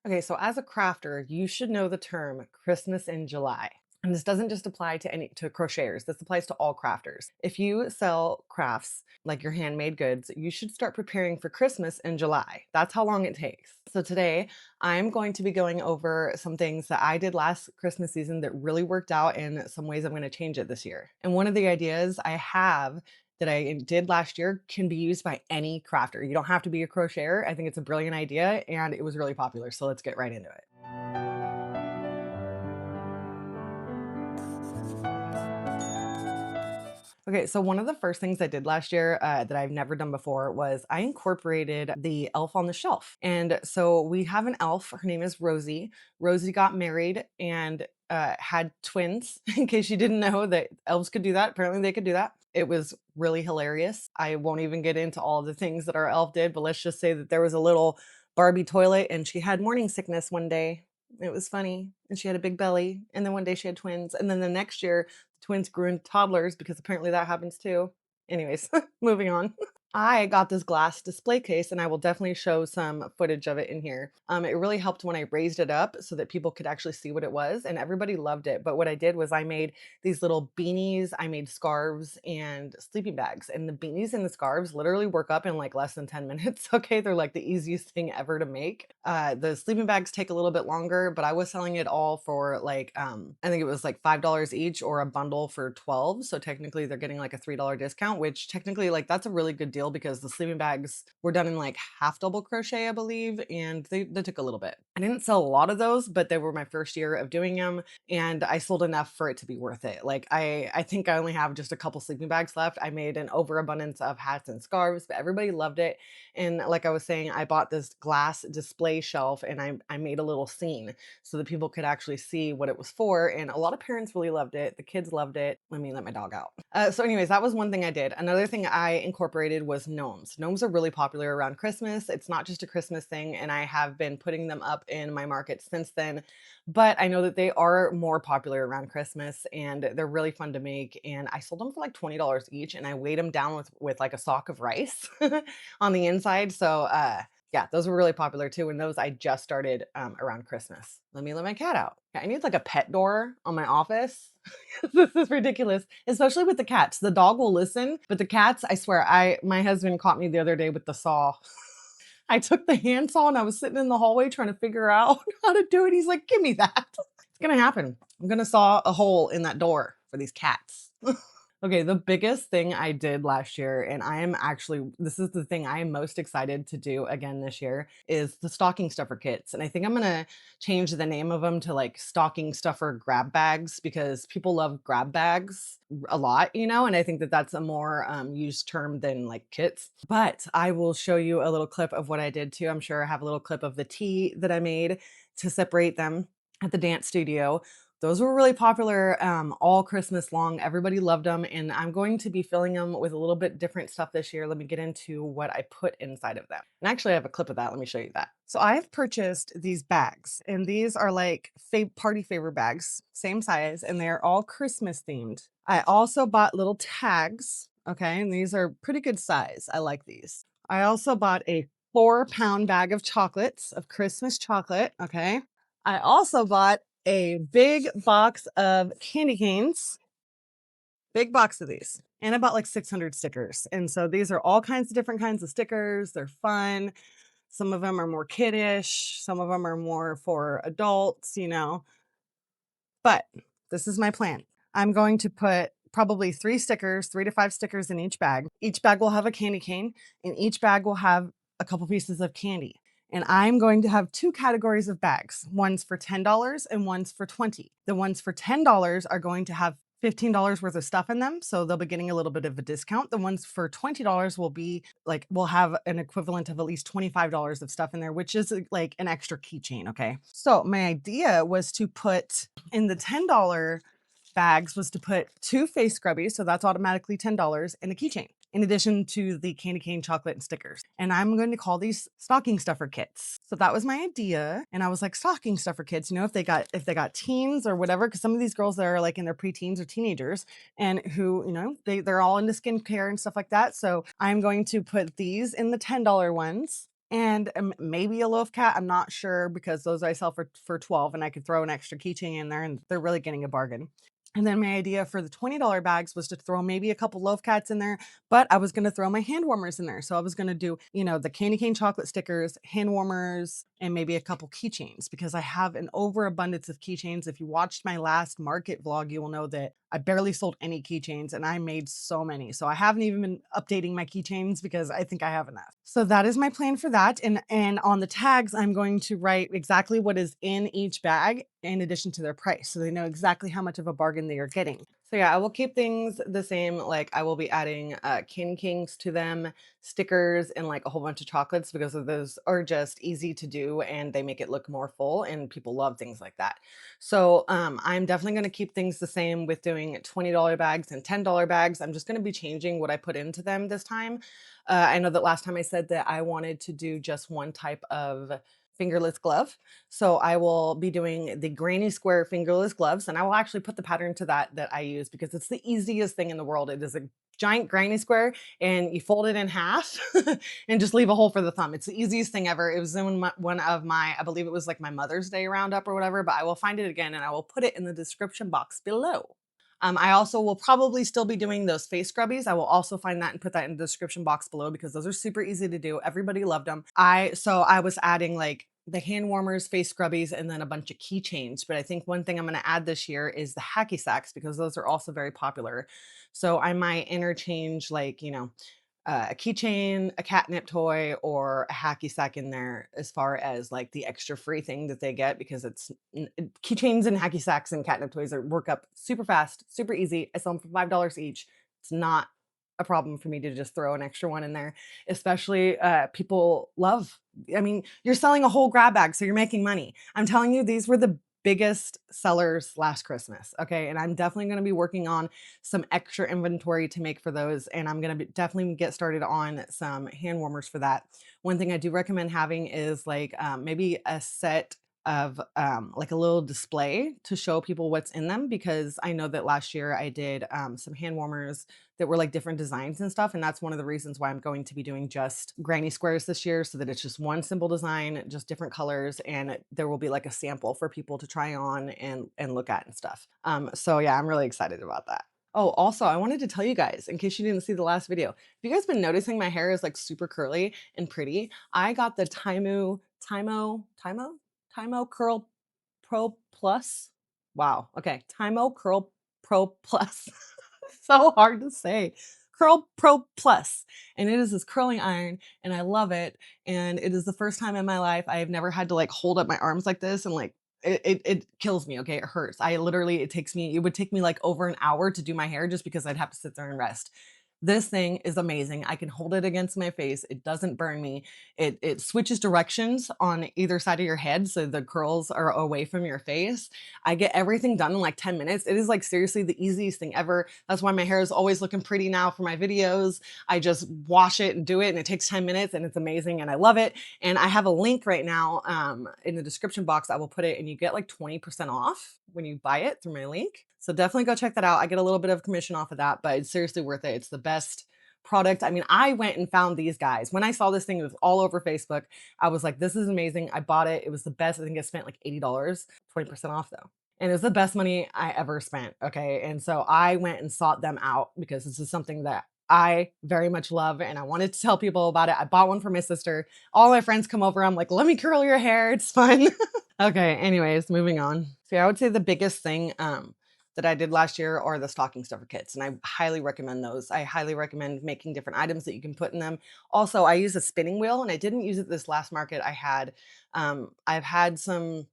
Okay, so as a crafter, you should know the term Christmas in July. And this doesn't just apply to any to crocheters. This applies to all crafters. If you sell crafts like your handmade goods, you should start preparing for Christmas in July. That's how long it takes. So today, I'm going to be going over some things that I did last Christmas season that really worked out and some ways I'm going to change it this year. And one of the ideas I have that I did last year can be used by any crafter. You don't have to be a crocheter. I think it's a brilliant idea and it was really popular. So let's get right into it. Okay, so one of the first things I did last year that I've never done before was I incorporated the elf on the shelf. And so we have an elf. Her name is Rosie. Rosie got married and had twins, in case you didn't know that elves could do that. Apparently, they could do that. It was really hilarious. I won't even get into all the things that our elf did, but let's just say that there was a little Barbie toilet and she had morning sickness one day. It was funny. And she had a big belly. And then one day she had twins. And then the next year, twins grew into toddlers because apparently that happens too. Anyways, moving on. I got this glass display case and I will definitely show some footage of it in here. It really helped when I raised it up so that people could actually see what it was and everybody loved it. But what I did was I made these little beanies, I made scarves and sleeping bags. And the beanies and the scarves literally work up in like less than 10 minutes. Okay. They're like the easiest thing ever to make. The sleeping bags take a little bit longer, but I was selling it all for like, I think it was like $5 each or a bundle for 12. So technically they're getting like a $3 discount, which technically like that's a really good deal because the sleeping bags were done in like half double crochet, I believe, and they took a little bit. I didn't sell a lot of those, but they were my first year of doing them and I sold enough for it to be worth it. Like I think I only have just a couple sleeping bags left. I made an overabundance of hats and scarves, but everybody loved it. And like I was saying, I bought this glass display shelf and I made a little scene so that people could actually see what it was for. And a lot of parents really loved it. The kids loved it. Let me let my dog out. So, anyways, that was one thing I did. Another thing I incorporated was gnomes. Gnomes are really popular around Christmas. It's not just a Christmas thing, and I have been putting them up in my market since then. But I know that they are more popular around Christmas and they're really fun to make. And I sold them for like $20 each, and I weighed them down with like a sock of rice on the inside. So, yeah, those were really popular too. And those I just started around Christmas. Let me let my cat out. Yeah, I need like a pet door on my office. This is ridiculous, especially with the cats. The dog will listen, but the cats, I swear, my husband caught me the other day with the saw. I took the handsaw and I was sitting in the hallway trying to figure out how to do it. He's like, "Give me that." It's gonna happen. I'm gonna saw a hole in that door for these cats. Okay, the biggest thing I did last year, and I am actually, this is the thing I am most excited to do again this year, is the stocking stuffer kits. And I think I'm gonna change the name of them to like stocking stuffer grab bags because people love grab bags a lot, and I think that that's a more used term than like kits. But I will show you a little clip of what I did too. I'm sure I have a little clip of the tea that I made to separate them at the dance studio. Those were really popular all Christmas long. Everybody loved them, and I'm going to be filling them with a little bit different stuff this year. Let me get into what I put inside of them. And actually, I have a clip of that. Let me show you that. So I've purchased these bags, and these are like party favor bags, same size, and they're all Christmas themed. I also bought little tags, okay, and these are pretty good size. I like these. I also bought a 4-pound bag of chocolates, of Christmas chocolate, okay. I also bought a big box of candy canes, big box of these. And I bought like 600 stickers. And so these are all kinds of different kinds of stickers. They're fun. Some of them are more kiddish, some of them are more for adults. But this is my plan. I'm going to put probably 3 to 5 stickers in each bag. Each bag will have a candy cane, and each bag will have a couple pieces of candy. And I'm going to have 2 categories of bags. One's for $10 and one's for $20. The ones for $10 are going to have $15 worth of stuff in them, so they'll be getting a little bit of a discount. The ones for $20 will be like, will have an equivalent of at least $25 of stuff in there, which is like an extra keychain, okay? So my idea was to put in the $10 bags was to put 2 face scrubbies, so that's automatically $10, and a keychain, in addition to the candy cane chocolate and stickers. And I'm going to call these stocking stuffer kits. So that was my idea. And I was like, stocking stuffer kits, if they got teens or whatever, because some of these girls that are like in their preteens or teenagers and who, they're all into skincare and stuff like that. So I'm going to put these in the $10 ones. and maybe a loaf cat. I'm not sure because those I sell for 12 and I could throw an extra keychain in there and they're really getting a bargain. And then my idea for the $20 bags was to throw maybe a couple loaf cats in there, but I was going to throw my hand warmers in there. So I was going to do, the candy cane chocolate stickers, hand warmers, and maybe a couple keychains because I have an overabundance of keychains. If you watched my last market vlog, you will know that I barely sold any keychains and I made so many. So I haven't even been updating my keychains because I think I have enough. So that is my plan for that. And on the tags, I'm going to write exactly what is in each bag in addition to their price. So they know exactly how much of a bargain they are getting. So yeah, I will keep things the same. Like I will be adding candy kings to them, stickers, and like a whole bunch of chocolates because of those are just easy to do and they make it look more full and people love things like that. So I'm definitely going to keep things the same with doing $20 bags and $10 bags. I'm just going to be changing what I put into them this time. I know that last time I said that I wanted to do just one type of fingerless glove. So I will be doing the granny square fingerless gloves and I will actually put the pattern to that I use because it's the easiest thing in the world. It is a giant granny square and you fold it in half and just leave a hole for the thumb. It's the easiest thing ever. It was in one of my, I believe it was like my Mother's Day roundup or whatever, but I will find it again and I will put it in the description box below. I also will probably still be doing those face scrubbies. I will also find that and put that in the description box below because those are super easy to do. Everybody loved them. I was adding like the hand warmers, face scrubbies, and then a bunch of keychains. But I think one thing I'm going to add this year is the hacky sacks because those are also very popular. So I might interchange like, a keychain, a catnip toy, or a hacky sack in there as far as like the extra free thing that they get because keychains and hacky sacks and catnip toys are work up super fast, super easy. I sell them for $5 each. It's not a problem for me to just throw an extra one in there, especially people love. I mean, you're selling a whole grab bag, so you're making money. I'm telling you, these were the biggest sellers last Christmas. Okay. And I'm definitely going to be working on some extra inventory to make for those. And I'm going to definitely get started on some hand warmers for that. One thing I do recommend having is like maybe a set of like a little display to show people what's in them because I know that last year I did some hand warmers that were like different designs and stuff. And that's one of the reasons why I'm going to be doing just granny squares this year so that it's just one simple design, just different colors. And there will be like a sample for people to try on and look at and stuff. So yeah, I'm really excited about that. Oh, also, I wanted to tell you guys, in case you didn't see the last video, have you guys been noticing my hair is like super curly and pretty? I got the Timo Curl Pro Plus. Wow. Okay. Timo Curl Pro Plus. So hard to say. Curl Pro Plus. And it is this curling iron and I love it. And it is the first time in my life I have never had to like hold up my arms like this and like it kills me. Okay. It hurts. It would take me like over an hour to do my hair just because I'd have to sit there and rest. This thing is amazing. I can hold it against my face. It doesn't burn me. It switches directions on either side of your head so the curls are away from your face. I get everything done in like 10 minutes. It is like seriously the easiest thing ever. That's why my hair is always looking pretty now for my videos. I just wash it and do it and it takes 10 minutes and it's amazing and I love it. And I have a link right now in the description box. I will put it and you get like 20% off when you buy it through my link. So definitely go check that out. I get a little bit of commission off of that, but it's seriously worth it. It's the best product. I mean, I went and found these guys. When I saw this thing, it was all over Facebook. I was like, this is amazing. I bought it. It was the best. I think I spent like $80, 20% off though. And it was the best money I ever spent. Okay. And so I went and sought them out because this is something that I very much love and I wanted to tell people about it. I bought one for my sister. All my friends come over. I'm like, let me curl your hair. It's fun. Okay. Anyways, moving on. So yeah, I would say the biggest thing that I did last year are the stocking stuffer kits, and I highly recommend those. I highly recommend making different items that you can put in them. Also, I use a spinning wheel, and I didn't use it this last market I had. I've had some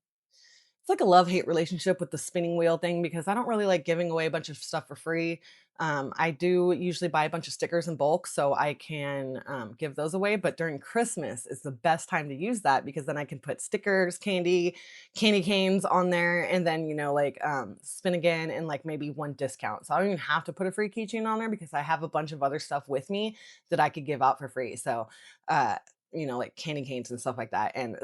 it's like a love-hate relationship with the spinning wheel thing because I don't really like giving away a bunch of stuff for free. I do usually buy a bunch of stickers in bulk so I can give those away. But during Christmas is the best time to use that because then I can put stickers, candy canes on there, and then like spin again and like maybe one discount. So I don't even have to put a free keychain on there because I have a bunch of other stuff with me that I could give out for free. So uh, like candy canes and stuff like that. And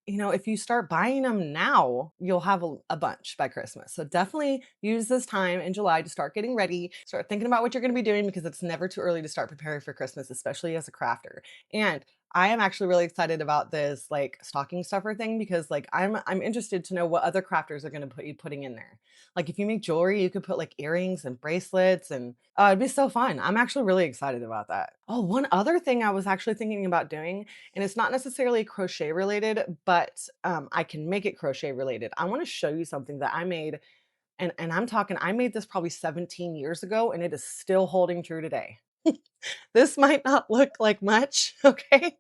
if you start buying them now, you'll have a bunch by Christmas. So definitely use this time in July to start getting ready, start thinking about what you're going to be doing because it's never too early to start preparing for Christmas, especially as a crafter. And I am actually really excited about this like stocking stuffer thing because like I'm interested to know what other crafters are going to put you putting in there. Like if you make jewelry, you could put like earrings and bracelets and it'd be so fun. I'm actually really excited about that. Oh, one other thing I was actually thinking about doing, and it's not necessarily crochet related, but I can make it crochet related. I want to show you something that I made, and I'm talking, I made this probably 17 years ago, and it is still holding true today. This might not look like much, okay?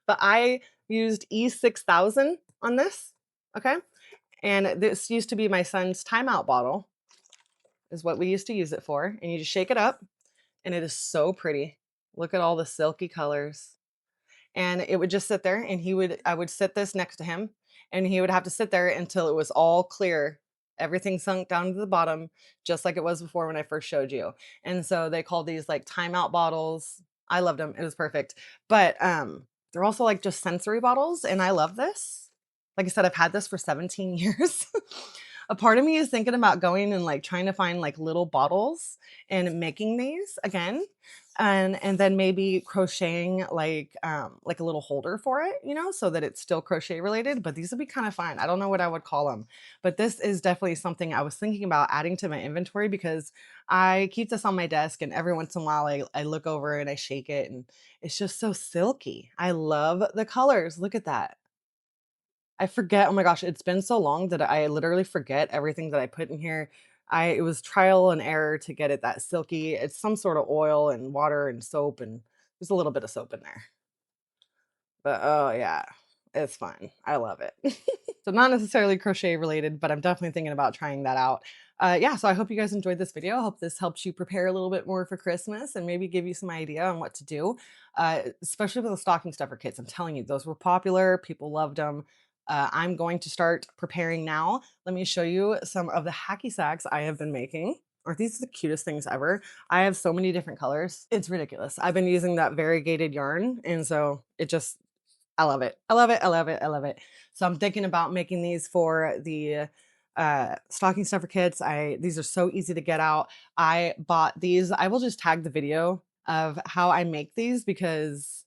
But I used E6000 on this, okay? And this used to be my son's timeout bottle, is what we used to use it for. And you just shake it up, and it is so pretty. Look at all the silky colors. And it would just sit there, and I would sit this next to him, and he would have to sit there until it was all clear. Everything sunk down to the bottom, just like it was before when I first showed you. And so they called these like timeout bottles. I loved them. It was perfect. But they're also like just sensory bottles, and I love this. Like I said, I've had this for 17 years. A part of me is thinking about going and like trying to find like little bottles and making these again, and then maybe crocheting like a little holder for it, you know, so that it's still crochet related. But these would be kind of fun. I don't know what I would call them, but this is definitely something I was thinking about adding to my inventory because I keep this on my desk, and every once in a while I look over and I shake it, and it's just so silky. I love the colors. Look at that. I forget, oh my gosh, it's been so long that I literally forget everything that I put in here. It was trial and error to get it that silky. It's some sort of oil and water and soap, and there's a little bit of soap in there. But oh yeah, it's fun. I love it. So not necessarily crochet related, but I'm definitely thinking about trying that out. Yeah, so I hope you guys enjoyed this video. I hope this helps you prepare a little bit more for Christmas and maybe give you some idea on what to do, especially with the stocking stuffer kits. I'm telling you, those were popular. People loved them. I'm going to start preparing now. Let me show you some of the hacky sacks I have been making. Aren't these the cutest things ever? I have so many different colors. It's ridiculous. I've been using that variegated yarn, and so it just I love it. I love it. I love it. I love it. So I'm thinking about making these for the stocking stuffer kits. These are so easy to get out. I bought these. I will just tag the video of how I make these because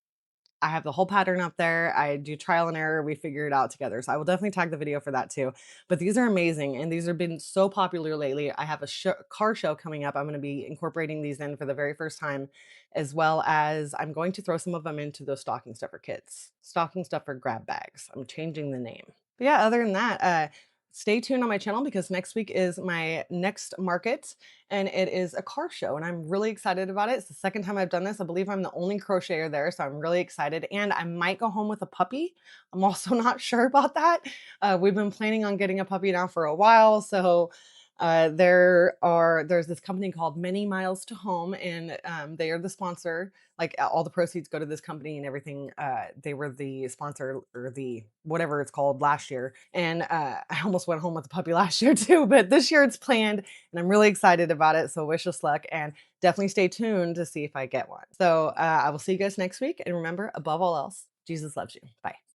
I have the whole pattern up there. I do trial and error. We figure it out together. So I will definitely tag the video for that too. But these are amazing. And these have been so popular lately. I have a car show coming up. I'm going to be incorporating these in for the very first time, as well as I'm going to throw some of them into those stocking stuffer kits, stocking stuffer grab bags. I'm changing the name. But yeah, other than that, stay tuned on my channel because next week is my next market, and it is a car show, and I'm really excited about it. It's the second time I've done this. I believe I'm the only crocheter there, so I'm really excited, and I might go home with a puppy. I'm also not sure about that. We've been planning on getting a puppy now for a while, so there's this company called Many Miles to Home, and they are the sponsor. Like all the proceeds go to this company and everything. They were the sponsor or the whatever it's called last year, and I almost went home with a puppy last year too. But this year it's planned, and I'm really excited about it. So wish us luck, and definitely stay tuned to see if I get one. So I will see you guys next week, and remember, above all else, Jesus loves you. Bye.